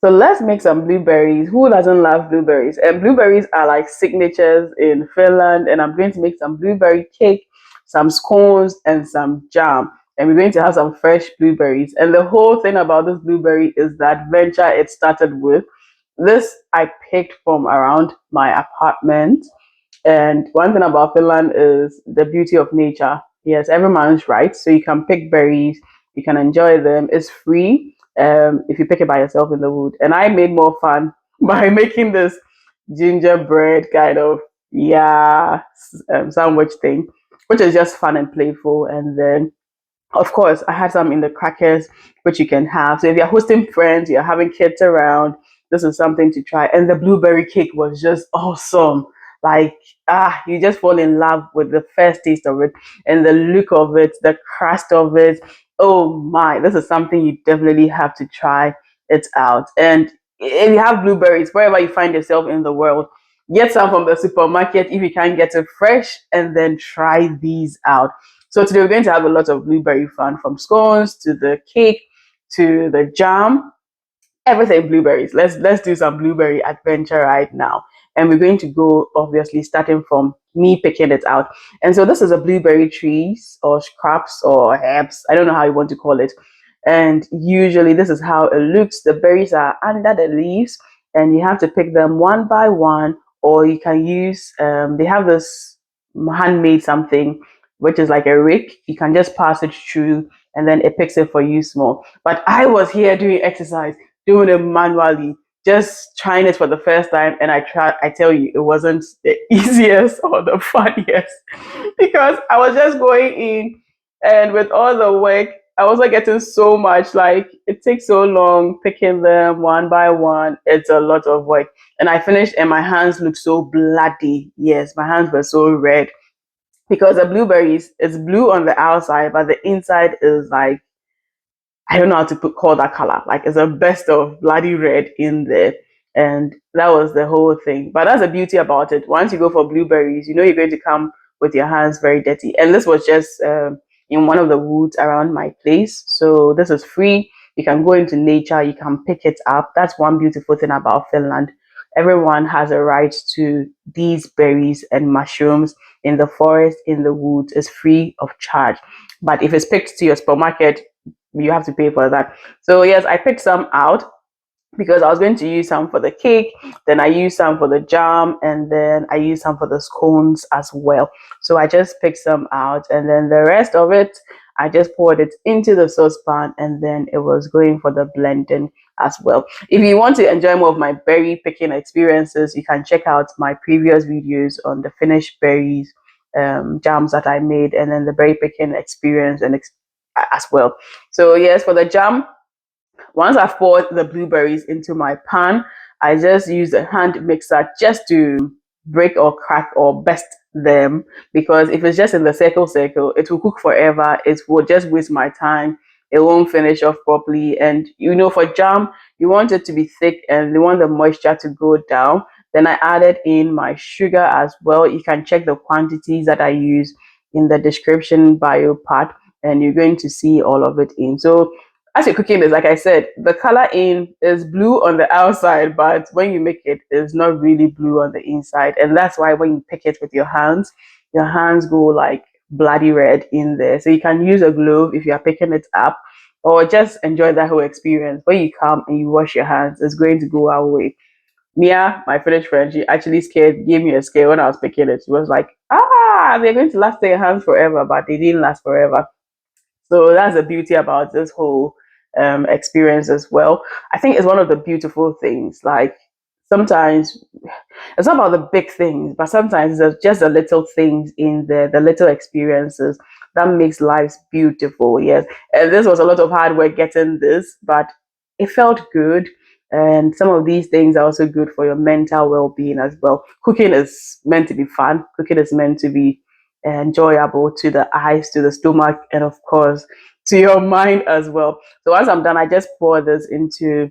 So let's make some blueberries. Who doesn't love blueberries? And blueberries are like signatures in Finland. And I'm going to make some blueberry cake, some scones, and some jam. And we're going to have some fresh blueberries. And the whole thing about this blueberry is the adventure it started with. This I picked from around my apartment. And one thing about Finland is the beauty of nature. Yes, everyone's right. So you can pick berries, you can enjoy them. It's free if you pick it by yourself in the wood. And I made more fun by making this gingerbread kind of, yeah, sandwich thing, which is just fun and playful. And then of course, I had some in the crackers, which you can have. So if you're hosting friends, you're having kids around, this is something to try. And the blueberry cake was just awesome. Like, you just fall in love with the first taste of it and the look of it, the crust of it. Oh my, this is something you definitely have to try it out. And if you have blueberries, wherever you find yourself in the world, get some from the supermarket if you can get it fresh and then try these out. So today we're going to have a lot of blueberry fun, from scones to the cake to the jam, everything blueberries. Let's do some blueberry adventure right now. And we're going to go obviously starting from me picking it out. And so this is a blueberry trees or scraps or herbs. I don't know how you want to call it. And usually this is how it looks. The berries are under the leaves and you have to pick them one by one, or you can use they have this handmade something which is like a rake. You can just pass it through and then it picks it for you small. But I was here doing exercise, doing it manually, just trying it for the first time. And I tell you, it wasn't the easiest or the funniest because I was just going in and with all the work, I was like getting so much, like it takes so long picking them one by one. It's a lot of work. And I finished and my hands looked so bloody. Yes, my hands were so red because the blueberries is blue on the outside, but the inside is like, I don't know how to call that color. Like it's a best of bloody red in there. And that was the whole thing. But that's the beauty about it. Once you go for blueberries, you know you're going to come with your hands very dirty. And this was just in one of the woods around my place. So this is free. You can go into nature, you can pick it up. That's one beautiful thing about Finland. Everyone has a right to these berries and mushrooms in the forest, in the woods. It's free of charge. But if it's picked to your supermarket, you have to pay for that. So yes, I picked some out because I was going to use some for the cake, then I used some for the jam, and then I used some for the scones as well. So I just picked some out, and then the rest of it I just poured it into the saucepan, and then it was going for the blending as well. If you want to enjoy more of my berry picking experiences, you can check out my previous videos on the Finnish berries jams that I made, and then the berry picking experience as well. So yes, for the jam, once I've poured the blueberries into my pan, I just use a hand mixer just to break or crack or burst them, because if it's just in the circle, it will cook forever. It will just waste my time. It won't finish off properly. And you know, for jam, you want it to be thick and you want the moisture to go down. Then I added in my sugar as well. You can check the quantities that I use in the description bio part, and you're going to see all of it in. So as you're cooking this, like I said, the color in is blue on the outside, but when you make it, it's not really blue on the inside. And that's why when you pick it with your hands go like bloody red in there. So you can use a glove if you are picking it up, or just enjoy that whole experience. When you come and you wash your hands, it's going to go away. Mia, my Finnish friend, she actually gave me a scare when I was picking it. She was like, they're going to last in your hands forever, but they didn't last forever. So that's the beauty about this whole experience as well. I think it's one of the beautiful things. Like sometimes it's not about the big things, but sometimes there's just the little things in there, the little experiences that makes lives beautiful. Yes, and this was a lot of hard work getting this, but it felt good. And some of these things are also good for your mental well-being as well. Cooking is meant to be fun. Cooking is meant to be enjoyable to the eyes, to the stomach, and of course to your mind as well. So once I'm done, I just pour this into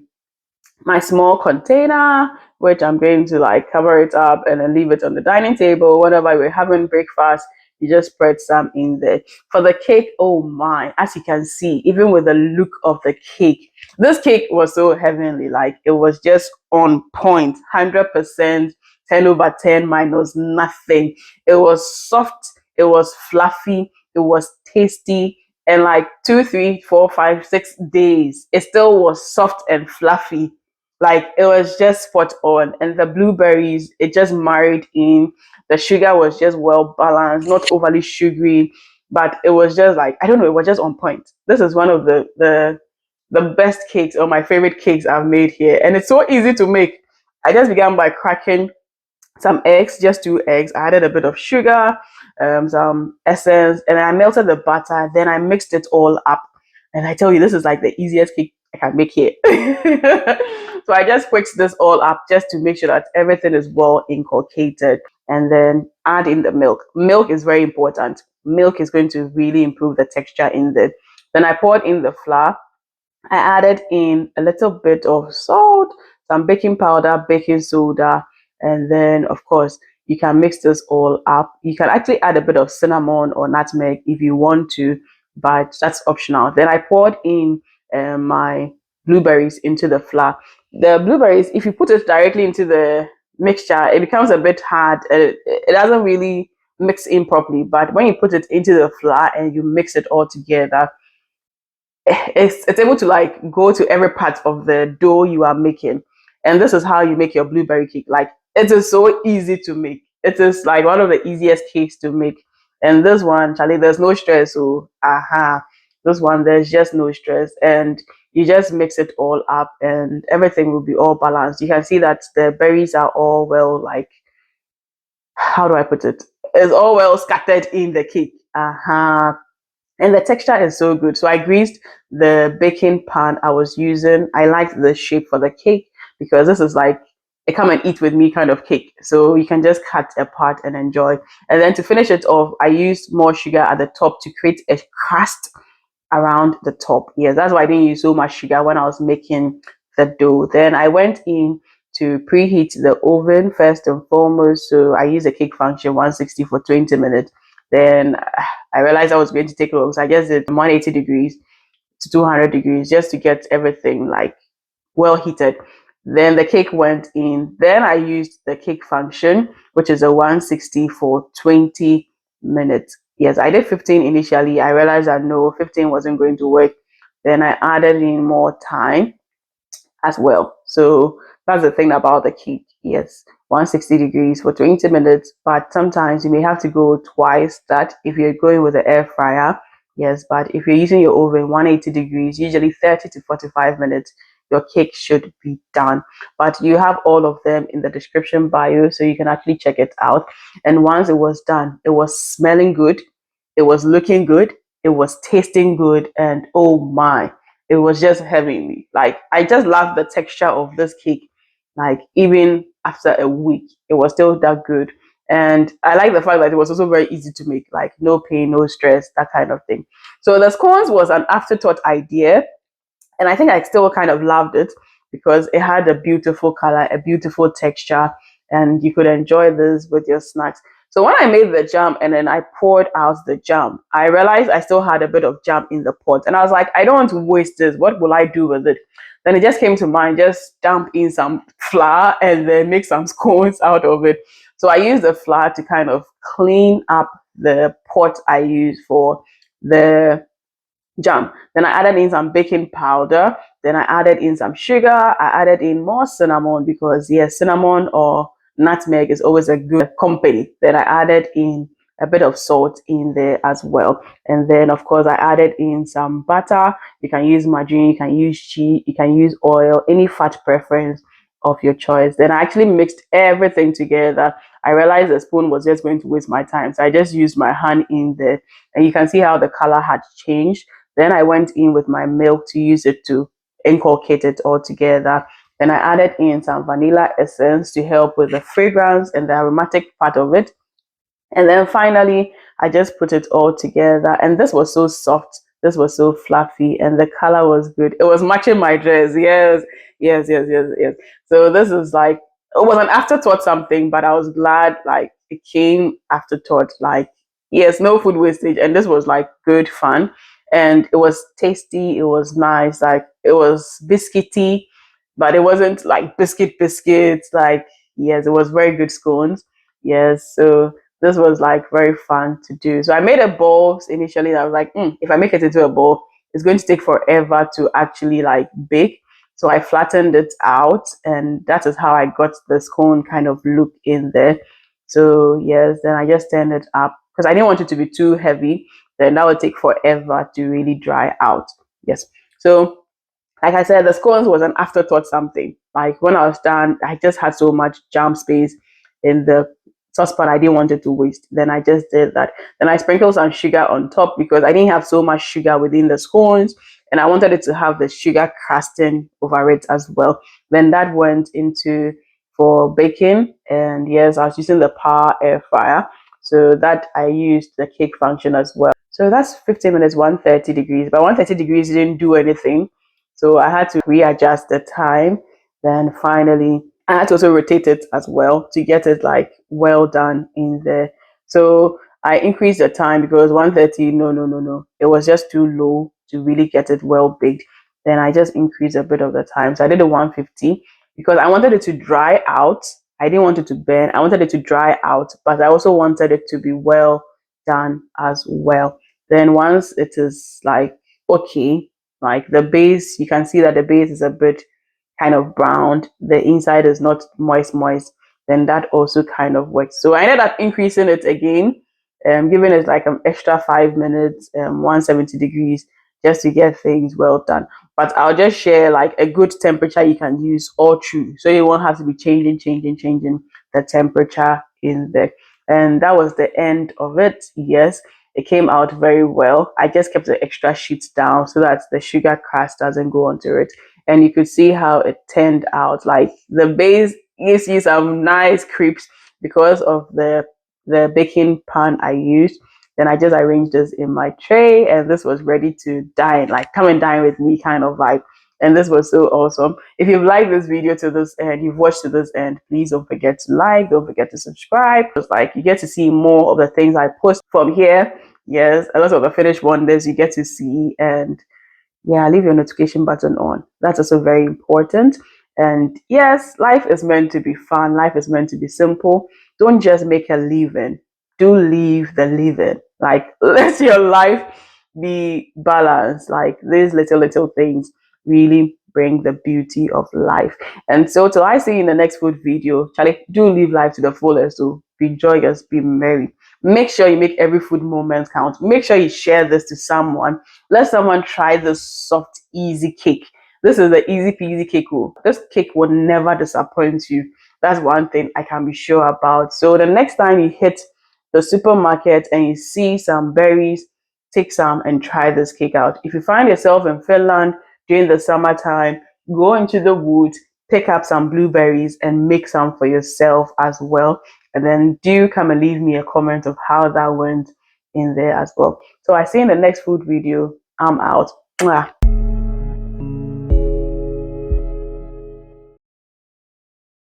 my small container, which I'm going to like cover it up and then leave it on the dining table. Whenever we're having breakfast, you just spread some in there. For the cake, oh my, as you can see, even with the look of the cake, this cake was so heavenly. Like, it was just on point, 100%, 10 over 10 minus nothing. It was soft, it was fluffy, it was tasty, and like 2, 3, 4, 5, 6 days, it still was soft and fluffy. Like, it was just spot on. And the blueberries, it just married in. The sugar was just well balanced, not overly sugary, but it was just like, I don't know, it was just on point. This is one of the best cakes, or my favorite cakes I've made here. And it's so easy to make. I just began by cracking some eggs, just 2 eggs. I added a bit of sugar, some essence, and I melted the butter. Then I mixed it all up. And I tell you, this is like the easiest cake I can make here. So I just mixed this all up just to make sure that everything is well inculcated. And then add in the milk. Milk is very important. Milk is going to really improve the texture in the. Then I poured in the flour. I added in a little bit of salt, some baking powder, baking soda, and then, of course, you can mix this all up. You can actually add a bit of cinnamon or nutmeg if you want to, but that's optional. Then I poured in my blueberries into the flour. The blueberries, if you put it directly into the mixture, it becomes a bit hard. It doesn't really mix in properly, but when you put it into the flour and you mix it all together, it's able to like go to every part of the dough you are making. And this is how you make your blueberry cake. Like, it is so easy to make. It is like one of the easiest cakes to make. And this one, Charlie, there's no stress. So this one, there's just no stress. And you just mix it all up and everything will be all balanced. You can see that the berries are all well, like, how do I put it? It's all well scattered in the cake. And the texture is so good. So I greased the baking pan I was using. I liked the shape for the cake because this is like a come and eat with me kind of cake. So you can just cut apart and enjoy. And then to finish it off, I used more sugar at the top to create a crust around the top. Yes, that's why I didn't use so much sugar when I was making the dough. Then I went in to preheat the oven first and foremost. So I used a cake function 160 for 20 minutes. Then I realized I was going to take long, so I just did 180 degrees to 200 degrees just to get everything like well heated. Then the cake went in. Then I used the cake function, which is a 160 for 20 minutes. Yes, I did 15 initially. I realized that no, 15 wasn't going to work. Then I added in more time as well. So that's the thing about the cake. Yes, 160 degrees for 20 minutes, but sometimes you may have to go twice that if you're going with the air fryer. Yes, but if you're using your oven, 180 degrees, usually 30 to 45 minutes, your cake should be done. But you have all of them in the description bio, so you can actually check it out. And once it was done, it was smelling good, it was looking good, it was tasting good, and oh my, it was just heavenly. Like, I just love the texture of this cake. Like, even after a week, it was still that good. And I like the fact that it was also very easy to make, like no pain, no stress, that kind of thing. So the scones was an afterthought idea, and I think I still kind of loved it because it had a beautiful color, a beautiful texture, and you could enjoy this with your snacks. So when I made the jam and then I poured out the jam, I realized I still had a bit of jam in the pot, and I was like, I don't want to waste this. What will I do with it? Then it just came to mind, just dump in some flour and then make some scones out of it. So I used the flour to kind of clean up the pot I used for the jam. Then I added in some baking powder. Then I added in some sugar. I added in more cinnamon because, yes, cinnamon or nutmeg is always a good company. Then I added in a bit of salt in there as well. And then, of course, I added in some butter. You can use margarine, you can use cheese, you can use oil, any fat preference of your choice. Then I actually mixed everything together. I realized the spoon was just going to waste my time, so I just used my hand in there, and you can see how the color had changed. Then I went in with my milk to use it to inculcate it all together. Then I added in some vanilla essence to help with the fragrance and the aromatic part of it. And then finally, I just put it all together. And this was so soft. This was so fluffy. And the color was good. It was matching my dress. Yes, yes, yes, yes, yes. So this is like, it was an afterthought something, but I was glad like it came afterthought. Like, Yes, no food wastage. And this was like good fun. And it was tasty. It was nice. Like it was biscuity, but it wasn't like biscuits. Like, yes, it was very good scones. Yes. So this was like very fun to do. So I made a ball initially. I was like, if I make it into a ball, it's going to take forever to actually like bake. So I flattened it out, and that is how I got the scone kind of look in there. So yes, then I just turned it up because I didn't want it to be too heavy. Then that would take forever to really dry out. Yes. So like I said, the scones was an afterthought something. Like when I was done, I just had so much jam space in the saucepan. I didn't want it to waste. Then I just did that. Then I sprinkled some sugar on top because I didn't have so much sugar within the scones, and I wanted it to have the sugar crusting over it as well. Then that went into for baking, and yes, I was using the power air fryer, so that I used the cake function as well. So that's 15 minutes, 130 degrees. But 130 degrees didn't do anything, so I had to readjust the time. Then finally, I had to also rotate it as well to get it like well done in there. So I increased the time because 130, no. It was just too low to really get it well baked. Then I just increased a bit of the time. So I did a 150 because I wanted it to dry out. I didn't want it to burn. I wanted it to dry out, but I also wanted it to be well done as well. Then once it is like okay, like the base, you can see that the base is a bit kind of browned. The inside is not moist. Then that also kind of works. So I ended up increasing it again, giving it like an extra 5 minutes, 170 degrees, just to get things well done. But I'll just share like a good temperature you can use all through, so you won't have to be changing the temperature in there. And that was the end of it. Yes, it came out very well. I just kept the extra sheets down so that the sugar crust doesn't go onto it. And you could see how it turned out. Like the base gives you some nice creeps because of the baking pan I used. Then I just arranged this in my tray, and this was ready to dine, like come and dine with me kind of vibe. And this was so awesome. If you've liked this video to this end, you've watched to this end, please don't forget to like, don't forget to subscribe. It's like you get to see more of the things I post from here. Yes, a lot of the finished wonders you get to see. And yeah, leave your notification button on. That's also very important. And yes, life is meant to be fun. Life is meant to be simple. Don't just make a living. Do live the living. Like let your life be balanced. Like these little things really bring the beauty of life. And so till I see you in the next food video, Charlie, do live life to the fullest. So be joyous, be merry. Make sure you make every food moment count. Make sure you share this to someone. Let someone try this soft, easy cake. This is the easy peasy cake. This cake will never disappoint you. That's one thing I can be sure about. So the next time you hit the supermarket and you see some berries, take some and try this cake out. If you find yourself in Finland during the summertime, go into the woods, pick up some blueberries and make some for yourself as well. And then do come and leave me a comment of how that went in there as well. So I see you in the next food video. I'm out. Mwah.